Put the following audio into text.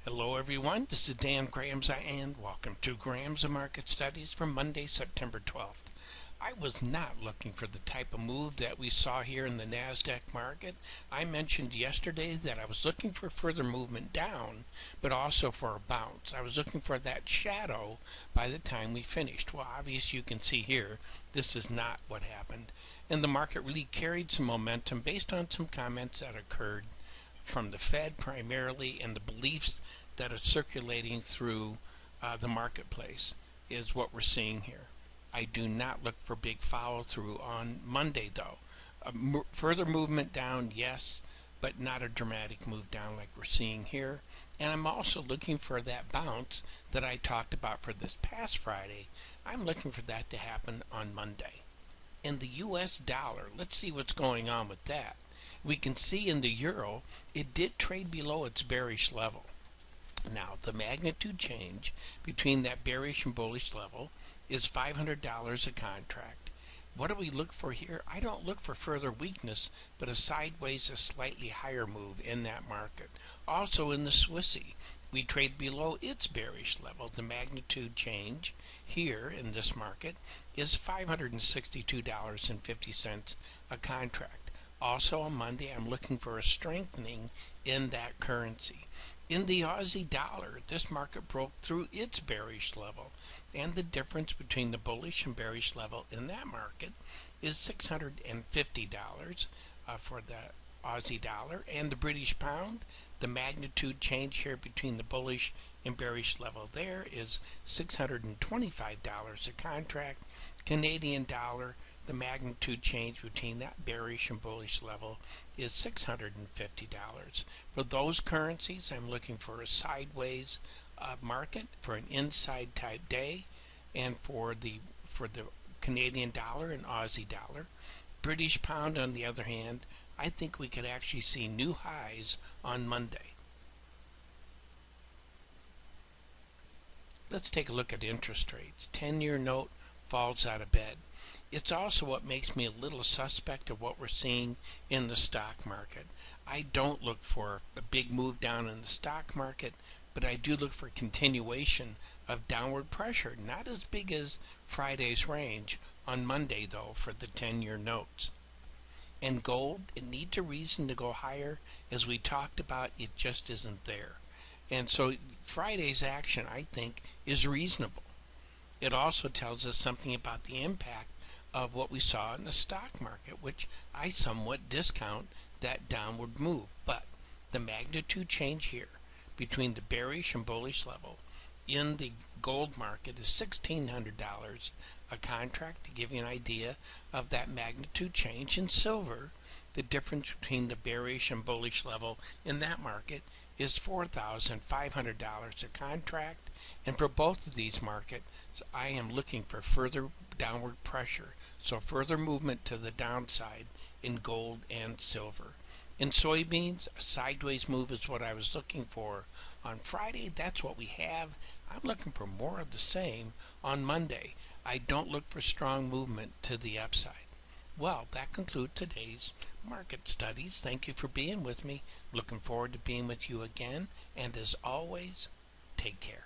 Hello everyone, this is Dan Gramza and welcome to Gramza Market Studies for Monday, September 12th. I was not looking for the type of move that we saw here in the NASDAQ market. I mentioned yesterday that I was looking for further movement down, but also for a bounce. I was looking for that shadow by the time we finished. Well, obviously you can see here, this is not what happened. And the market really carried some momentum based on some comments that occurred from the Fed primarily, and the beliefs that are circulating through the marketplace is what we're seeing here. I do not look for big follow through on Monday though. Further movement down, yes, but not a dramatic move down like we're seeing here. And I'm also looking for that bounce that I talked about for this past Friday. I'm looking for that to happen on Monday. In the US dollar, let's see what's going on with that. We can see in the euro, it did trade below its bearish level. Now, the magnitude change between that bearish and bullish level is $500 a contract. What do we look for here? I don't look for further weakness, but a sideways, a slightly higher move in that market. Also in the Swissy, we trade below its bearish level. The magnitude change here in this market is $562.50 a contract. Also on Monday, I'm looking for a strengthening in that currency. In the Aussie dollar, this market broke through its bearish level, and the difference between the bullish and bearish level in that market is $650 for the Aussie dollar. And the British pound, the magnitude change here between the bullish and bearish level there is $625 a contract. Canadian dollar, the magnitude change between that bearish and bullish level is $650. For those currencies, I'm looking for a sideways market for an inside type day, and for the Canadian dollar and Aussie dollar. British pound, on the other hand, I think we could actually see new highs on Monday. Let's take a look at interest rates. 10-year note falls out of bed. It's also what makes me a little suspect of what we're seeing in the stock market. I don't look for a big move down in the stock market, but I do look for continuation of downward pressure, not as big as Friday's range on Monday though for the 10-year notes. And gold, it needs a reason to go higher. As we talked about, it just isn't there. And so Friday's action, I think, is reasonable. It also tells us something about the impact of what we saw in the stock market, which I somewhat discount that downward move. But the magnitude change here between the bearish and bullish level in the gold market is $1,600 a contract, to give you an idea of that magnitude change. In silver, the difference between the bearish and bullish level in that market is $4,500 a contract. And for both of these markets, I am looking for further downward pressure, so further movement to the downside in gold and silver. In soybeans, a sideways move is what I was looking for on Friday. That's what we have. I'm looking for more of the same on Monday. I don't look for strong movement to the upside. Well, that concludes today's market studies. Thank you for being with me. Looking forward to being with you again. And as always, take care.